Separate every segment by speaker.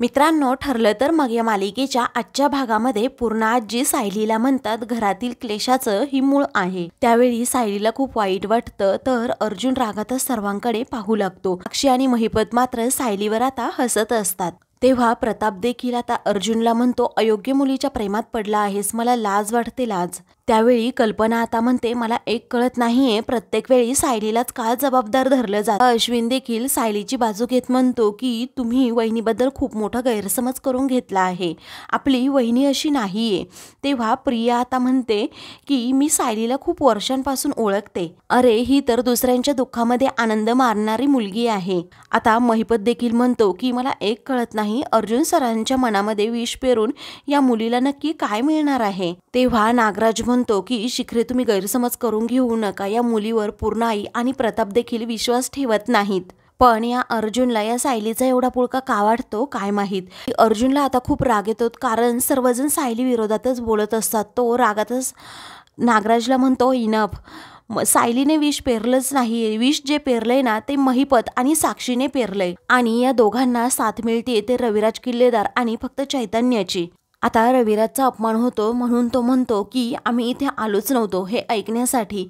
Speaker 1: मित्रांनो, ठरलं तर मग या मालिकेच्या आजच्या भागामध्ये पूर्ण आजी सायलीला म्हणतात घरातील क्लेशाचं ही मूळ आहे। त्यावेळी सायलीला खूप वाईट वाटतं, तर अर्जुन रागातच सर्वांकडे पाहू लागतो। अक्षय आणि महिपत मात्र सायलीवर आता हसत असतात। तेव्हा प्रताप देखील आता अर्जुनला म्हणतो, अयोग्य मुलीच्या प्रेमात पडला आहेस, मला लाज वाटते, लाज। त्यावेळी कल्पना आता म्हणते, मला एक कळत नाहीये, प्रत्येक वेळी सायलीलाच का जबाबदार धरलं जातं। अश्विन देखील सायलीची बाजू घेत म्हणतो की तुम्ही वहिनीबद्दल खूप मोठा गैरसमज करून घेतला आहे, आपली वहिनी अशी नाहीये। तेव्हा प्रिया आता म्हणते की मी सायलीला खूप वर्षांपासून ओळखते, अरे ही तर दुसऱ्यांच्या दुःखामध्ये आनंद मारणारी मुलगी आहे। आता महिपत देखील म्हणतो की मला एक कळत नाही, अर्जुन सरांच्या मनामध्ये विष पेरून या मुलीला नक्की काय मिळणार आहे। तेव्हा नागराज म्हणतो की शिखरे, तुम्ही गैरसमज करून घेऊ नका, या मुलीवर पूर्णाई आणि प्रताप देखील विश्वास ठेवत नाहीत। पण या अर्जुनला या सायलीचा एवढा पुळका का वाटतो काय माहीत। अर्जुनला आता खूप राग येतो, कारण सर्वजण सायली विरोधातच बोलत असतात। तो रागातच नागराजला म्हणतो, इनफ, सायलीने विष पेरलंच नाहीये, विष जे पेरलंय ना ते महिपत आणि साक्षीने पेरलंय, आणि या दोघांना साथ मिळते ते रविराज किल्लेदार आणि फक्त चैतन्याची। आता रविराजचा अपमान होतो म्हणून तो म्हणतो की आम्ही इथे आलोच नव्हतो हे ऐकण्यासाठी,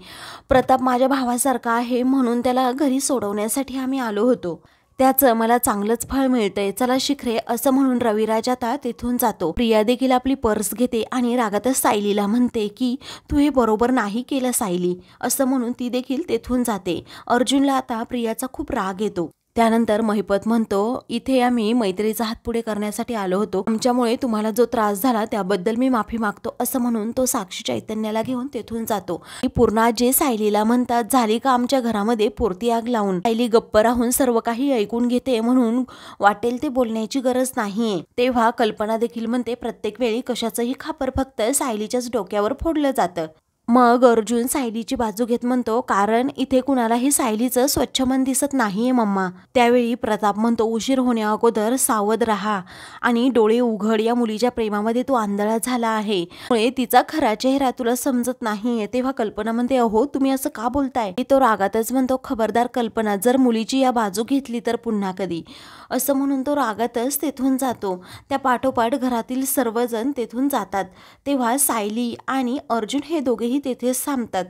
Speaker 1: प्रताप माझ्या भावासारखा आहे म्हणून त्याला घरी सोडवण्यासाठी आम्ही आलो होतो, त्याचं मला चांगलंच फळ मिळतंय, चला शिखरे, असं म्हणून रविराज आता तेथून जातो। प्रिया देखील आपली पर्स घेते आणि रागातच सायलीला म्हणते की तू हे बरोबर नाही केलं सायली, असं म्हणून ती देखील तेथून जाते। अर्जुनला आता प्रियाचा खूप राग येतो। त्यानंतर महिपत म्हणतो, इथे आम्ही मैत्रीचा हात पुढे करण्यासाठी आलो होतो, आमच्यामुळे तुम्हाला जो त्रास झाला त्याबद्दल मी माफी मागतो, असं म्हणून तो साक्षी चैतन्याला घेऊन तेथून जातो। पूर्ण जे सायलीला म्हणतात, झाली का आमच्या घरामध्ये पुरती आग लावून। सायली गप्प राहून सर्व काही ऐकून घेते, म्हणून वाटेल ते बोलण्याची गरज नाहीये। तेव्हा कल्पना देखील म्हणते, प्रत्येक वेळी कशाचंही खापर फक्त सायलीच्याच डोक्यावर फोडलं जातं। मग अर्जुन सायलीची बाजू घेत म्हणतो, कारण इथे कुणालाही सायलीचं स्वच्छ मन दिसत नाहीये मम्मा। त्यावेळी प्रताप म्हणतो, उशीर होण्या अगोदर सावध राहा आणि डोळे उघड, या मुलीच्या प्रेमामध्ये तू आंधळा झाला आहे, मुळे तिचा खरा चेहरा तुला समजत नाहीये। तेव्हा कल्पना म्हणते, अहो तुम्ही असं का बोलताय। तो रागातच म्हणतो, खबरदार कल्पना, जर मुलीची या बाजू घेतली तर पुन्हा कधी, असं म्हणून तो रागातच तेथून जातो। त्या पाठोपाठ घरातील सर्वजण तेथून जातात। तेव्हा सायली आणि अर्जुन हे दोघेही तेथेच थांबतात।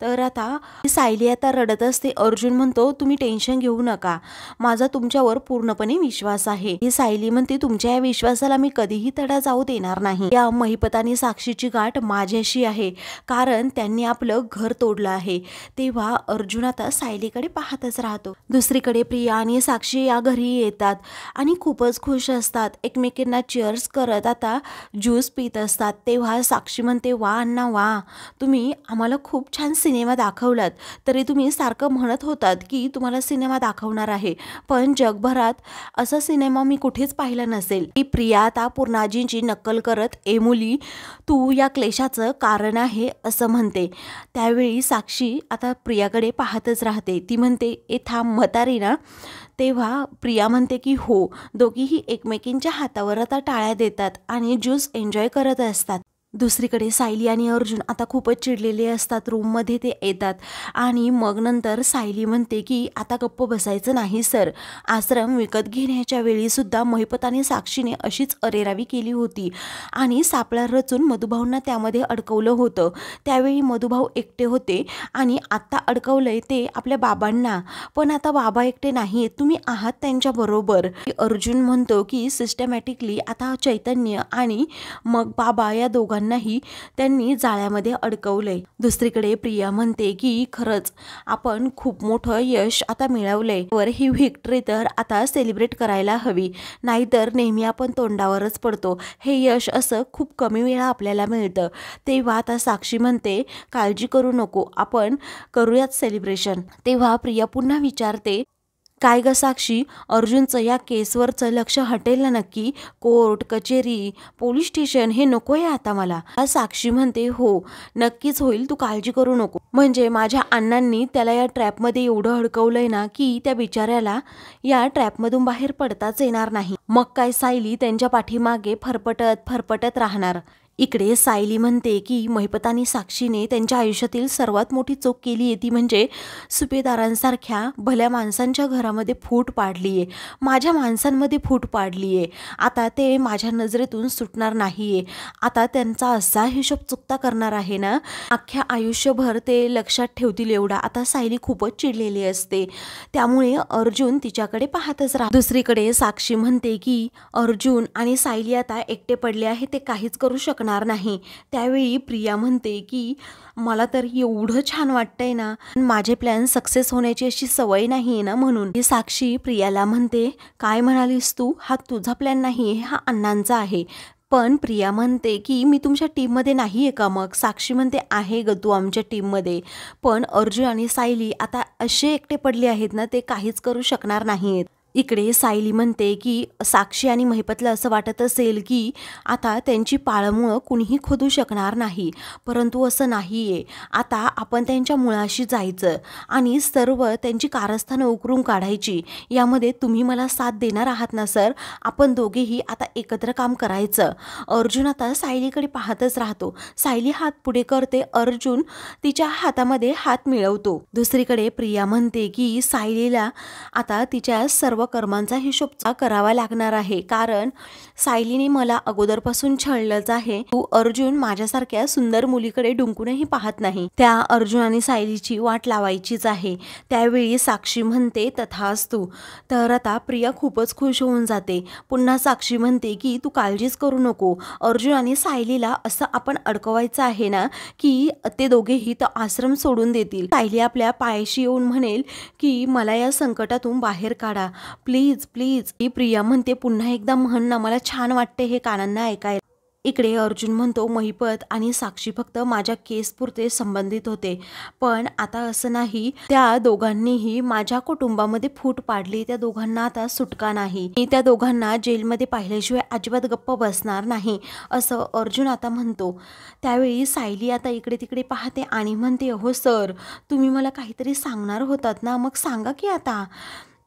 Speaker 1: तर आता सायली आता रडत असते। अर्जुन म्हणतो, तुम्ही टेन्शन घेऊ नका, माझा तुमच्यावर पूर्णपणे विश्वास आहे। ही सायली म्हणते, तुमच्या या विश्वासाला मी कधीही तडा जाऊ देणार नाही। या महिपत आणि साक्षीची गाठ माझ्याशी आहे, कारण त्यांनी आपलं घर तोडलं आहे। तेव्हा अर्जुन आता सायलीकडे पाहतच राहतो। दुसरीकडे प्रिया आणि साक्षी या घरी येतात आणि खूपच खुश असतात, एकमेकींना चीअर्स करत आता ज्यूस पित असतात। तेव्हा साक्षी म्हणते, वा अण्णा वा, तुम्ही आम्हाला खूप छान सिनेमा दाखवलात, तरी तुम्ही सारखं म्हणत होतात की तुम्हाला सिनेमा दाखवणार आहे, पण जगभरात असा सिनेमा मी कुठेच पाहिला नसेल। ही प्रिया आता पूर्णाजींची नक्कल करत, ए मुली, तू या क्लेशाचं कारण आहे असं म्हणते। त्यावेळी साक्षी आता प्रियाकडे पाहतच राहते, ती म्हणते, ए थांब म्हातारी ना। तेव्हा प्रिया म्हणते की हो, दोघीही एकमेकींच्या हातावर आता टाळ्या देतात आणि ज्यूस एन्जॉय करत असतात। दुसरीकडे सायली आणि अर्जुन आता खूपच चिडलेले असतात। रूममध्ये ते येतात आणि मग नंतर सायली म्हणते की आता गप्प बसायचं नाही सर, आश्रम विकत घेण्याच्या वेळी सुद्धा महिपत आणि साक्षीने अशीच अरेरावी केली होती आणि सापळा रचून मधुभाऊंना त्यामध्ये अडकवलं होतं। त्यावेळी मधुभाऊ एकटे होते आणि आता अडकवलंय ते आपल्या बाबांना, पण आता बाबा एकटे नाहीत, तुम्ही आहात त्यांच्याबरोबर। अर्जुन म्हणतो की सिस्टमॅटिकली आता चैतन्य आणि मग बाबा या दोघांना नाही त्यांनी जाळ्यामध्ये अडकवलंय। दुसरीकडे प्रिया म्हणते की खरंच आपण खूप मोठं यश आता मिळवलंय, वर ही व्हिक्टरी तर आता सेलिब्रेट करायला हवी, नाहीतर नेहमी आपण तोंडावरच पडतो, हे यश असं खूप कमी वेळा आपल्याला मिळतं। तेव्हा आता साक्षी म्हणते, काळजी करू नको, आपण करूयात सेलिब्रेशन। तेव्हा प्रिया पुन्हा विचारते, काय ग साक्षी, अर्जुनचं या केसवरचं लक्ष हटेल ना नक्की, कोर्ट कचेरी पोलीस स्टेशन हे नकोय आता मला। साक्षी म्हणते, हो नक्कीच होईल, तू काळजी करू नको, म्हणजे माझ्या अण्णांनी त्याला या ट्रॅपमध्ये एवढं अडकवलंय ना की त्या बिचाऱ्याला या ट्रॅपमधून बाहेर पडताच येणार नाही। मग काय सायली त्यांच्या पाठीमागे फरफटत राहणार। इकडे सायली म्हणते की महिपत आणि साक्षीने त्यांच्या आयुष्यातील सर्वात मोठी चूक केली आहे, ती म्हणजे सुभेदारांसारख्या भल्या माणसांच्या घरामध्ये फूट पाडली आहे, माझ्या माणसांमध्ये फूट पाडली आहे. आता ते माझ्या नजरेतून सुटणार नाही आहे. आता त्यांचा असा हिशोब चुकता करणार आहे ना, अख्ख्या आयुष्यभर ते लक्षात ठेवतील एवढा. आता सायली खूपच चिडलेली असते, त्यामुळे अर्जुन तिच्याकडे पाहतच राहतो. दुसरीकडे साक्षी म्हणते की अर्जुन आणि सायली आता एकटे पडले आहे, ते काहीच करू शकणार नाही. त्यावेळी प्रिया म्हणते की मला तर एवढं छान वाटतंय ना, माझे प्लॅन सक्सेस होण्याची अशी सवय नाही आहे ना, म्हणून. साक्षी प्रियाला म्हणते काय म्हणालीस तू, हा तुझा प्लॅन नाही आहे, हा अण्णांचा आहे. पण प्रिया म्हणते की मी तुमच्या टीममध्ये नाही आहे का मग. साक्षी म्हणते आहे ग तू आमच्या टीममध्ये, पण अर्जुन आणि सायली आता असे एकटे पडले आहेत ना, ते काहीच करू शकणार नाही आहेत. इकडे सायली म्हणते की साक्षी आणि महिपतला असं वाटत असेल की आता त्यांची पाळमुळं कुणीही खोदू शकणार नाही, परंतु असं नाही आहे. आता आपण त्यांच्या मुळाशी जायचं आणि सर्व त्यांची कारस्थानं उकरून काढायची. यामध्ये तुम्ही मला साथ देणार आहात ना सर. आपण दोघेही आता एकत्र काम करायचं. अर्जुन आता सायलीकडे पाहतच राहतो. सायली हात पुढे करते, अर्जुन तिच्या हातामध्ये हात मिळवतो. दुसरीकडे प्रिया म्हणते की सायलीला आता तिच्या सर्व कर्मांचा हिशोब करावा लागणार आहे, कारण सायलीने मला अगोदरपासून छळलंच आहे. तू अर्जुन माझ्यासारख्या सुंदर मुलीकडे डुंकूनही पाहत नाही, त्या अर्जुन आणि सायलीची वाट लावायचीच आहे. त्यावेळी साक्षी म्हणते तथास्तु. तर आता प्रिया खूपच खुश होऊन जाते. पुन्हा साक्षी म्हणते की तू काळजीच करू नको, अर्जुन आणि सायलीला असं आपण अडकवायचं आहे ना की ते दोघेही तो आश्रम सोडून देतील. सायली आपल्या पायाशी येऊन म्हणेल की मला या संकटातून बाहेर काढा प्लीज प्लीज. ही प्रिया म्हणते पुन्हा एकदा म्हण ना, मला छान वाटते हे कानांना ऐकायला. इकडे अर्जुन म्हणतो महिपत आणि साक्षी फक्त माझ्या केसपुरते संबंधित होते, पण आता असं नाही. त्या दोघांनीही माझ्या कुटुंबामध्ये फूट पाडली, त्या दोघांना आता सुटका नाही. मी त्या दोघांना जेलमध्ये पाहिल्याशिवाय अजिबात गप्प बसणार नाही, असं अर्जुन आता म्हणतो. त्यावेळी सायली आता इकडे तिकडे पाहते आणि म्हणते हो सर, तुम्ही मला काहीतरी सांगणार होतात ना, मग सांगा की आता.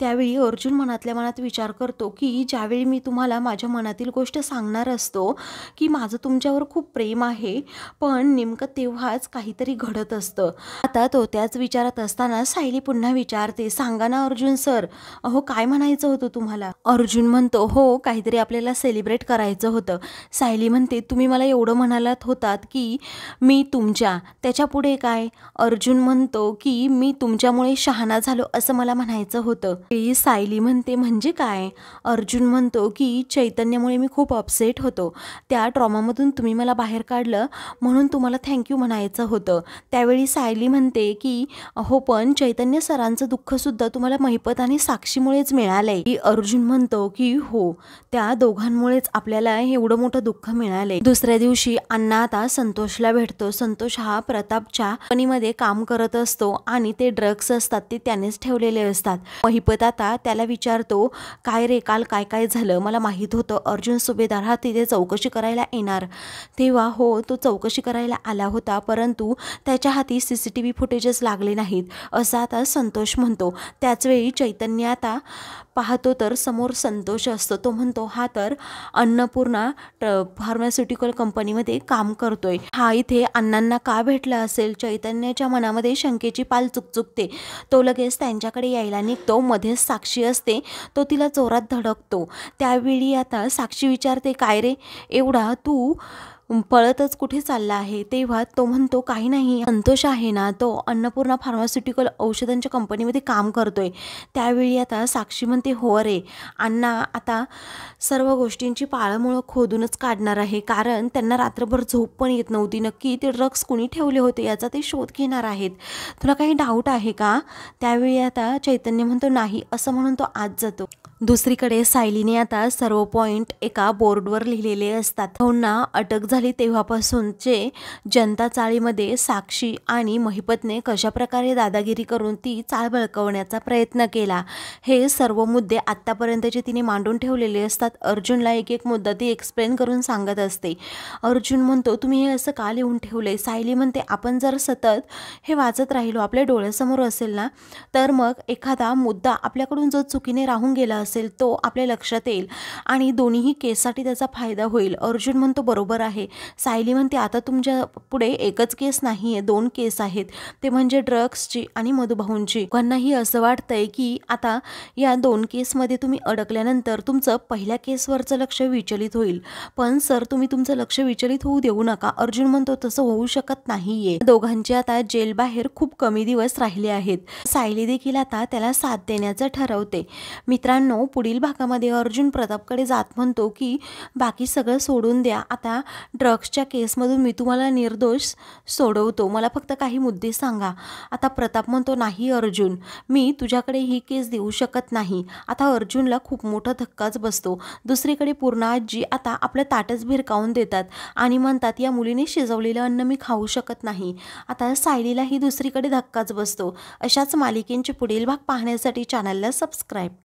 Speaker 1: त्यावेळी अर्जुन मनातल्या मनात विचार करतो की ज्यावेळी मी तुम्हाला माझ्या मनातील गोष्ट सांगणार असतो की माझं तुमच्यावर खूप प्रेम आहे, पण नेमकं तेव्हाच काहीतरी घडत असतं. आता तो त्याच विचारात असताना सायली पुन्हा विचारते सांगा ना अर्जुन सर, अहो काय म्हणायचं होतं तुम्हाला. अर्जुन म्हणतो हो काहीतरी आपल्याला सेलिब्रेट करायचं होतं. सायली म्हणते तुम्ही मला एवढं म्हणालात होतात की मी तुमच्या, त्याच्या पुढे काय. अर्जुन म्हणतो की मी तुमच्यामुळे शहाणा झालो असं मला म्हणायचं होतं. सायली म्हणते म्हणजे काय. अर्जुन म्हणतो की चैतन्यामुळे मी खूप अपसेट होतो, त्या ट्रॉमामधून तुम्ही मला बाहेर काढलं म्हणून तुम्हाला थँक्यू म्हणायचं होतं. त्यावेळी सायली म्हणते की हो पण चैतन्य सरांचं दुःख सुद्धा तुम्हाला महिपत आणि साक्षीमुळेच मिळालंय. अर्जुन म्हणतो की हो, त्या दोघांमुळेच आपल्याला एवढं मोठं दुःख मिळालंय. दुसऱ्या दिवशी अण्णा आता संतोषला भेटतो. संतोष हा प्रतापच्या कंपनीमध्ये काम करत असतो आणि ते ड्रग्स असतात ते त्यानेच ठेवलेले असतात. महिपत आता त्याला विचारतो काय रे काल काय काय झालं, मला माहीत होतं अर्जुन सुभेदार हा तिथे चौकशी करायला येणार. तेव्हा हो तो चौकशी करायला आला होता, परंतु त्याच्या हाती CCTV फुटेजेस लागले नाहीत असं आता संतोष म्हणतो. त्याचवेळी चैतन्य आता पाहतो तर समोर संतोष असतो. तो म्हणतो हा तर अन्नपूर्णा फार्मास्युटिकल कंपनीमध्ये काम करतोय, हा इथे अण्णांना का भेटला असेल. चैतन्याच्या मनामध्ये शंकेची पाल चुकचुकते. तो लगेच त्यांच्याकडे यायला निघतो. मध्येच साक्षी असते, तो तिला जोरात धडकतो. त्यावेळी आता साक्षी विचारते काय रे एवढा तू पळतच कुठे चालला आहे. तेव्हा तो म्हणतो काही नाही, संतोष आहे ना तो अन्नपूर्णा फार्मास्युटिकल औषधांच्या कंपनीमध्ये काम करतोय. त्यावेळी आता साक्षी म्हणते हो रे, अण्णा आता सर्व गोष्टींची पाळमुळं खोदूनच काढणार आहे, कारण त्यांना रात्रभर झोप पण येत नव्हती. नक्की ते ड्रग्स कुणी ठेवले होते याचा ते शोध घेणार आहेत. तुला काही डाऊट आहे का. त्यावेळी आता चैतन्य म्हणतो नाही असं म्हणून तो आत जातो. दुसरीकडे सायलीने आता सर्व पॉइंट एका बोर्डवर लिहिलेले असतात. भाऊंना अटक झाली तेव्हापासूनचे जनता चाळीमध्ये साक्षी आणि महिपतने कशाप्रकारे दादागिरी करून ती चाळ बळकवण्याचा प्रयत्न केला, हे सर्व मुद्दे आत्तापर्यंतचे तिने मांडून ठेवलेले असतात. अर्जुनला एक एक मुद्दा ती एक्सप्लेन करून सांगत असते. अर्जुन म्हणतो तुम्ही हे असं का लिहून ठेवले. सायली म्हणते आपण जर सतत हे वाचत राहिलो आपल्या डोळ्यासमोर असेल ना, तर मग एखादा मुद्दा आपल्याकडून जो चुकीने राहून गेला असेल तो आपल्या लक्षात येईल आणि दोन्हीही केससाठी त्याचा फायदा होईल. अर्जुन म्हणतो बरोबर आहे. सायली म्हणते आता तुमच्या पुढे एकच केस नाही आहे, 2 केस आहेत, ते म्हणजे ड्रग्सची आणि मधुभाऊंची. लोकांनाही असं वाटतंय की आता या 2 केसमध्ये तुम्ही अडकल्यानंतर तुमचं पहिल्या केसवरचं लक्ष विचलित होईल. पण सर तुम्ही तुमचं लक्ष विचलित होऊ देऊ नका. अर्जुन म्हणतो तसं होऊ शकत नाहीये. दोघांचे आता जेल बाहेर खूप कमी दिवस राहिले आहेत. सायली देखील आता त्याला साथ देण्याचं ठरवते. मित्रांनो, पुढील भागामध्ये अर्जुन प्रतापकडे जात म्हणतो की बाकी सगळं सोडून द्या, आता ड्रग्सच्या केसमधून मी तुम्हाला निर्दोष सोडवतो, मला फक्त काही मुद्दे सांगा. आता प्रताप म्हणतो नाही अर्जुन, मी तुझ्याकडे ही केस देऊ शकत नाही. आता अर्जुनला खूप मोठा धक्काच बसतो. दुसरीकडे पूर्णा आजी आता आपलं ताटच भिरकावून देतात आणि म्हणतात या मुलीने शिजवलेलं अन्न मी खाऊ शकत नाही. आता सायलीलाही दुसरीकडे धक्काच बसतो. अशाच मालिकेंचे पुढील भाग पाहण्यासाठी चॅनलला सबस्क्राईब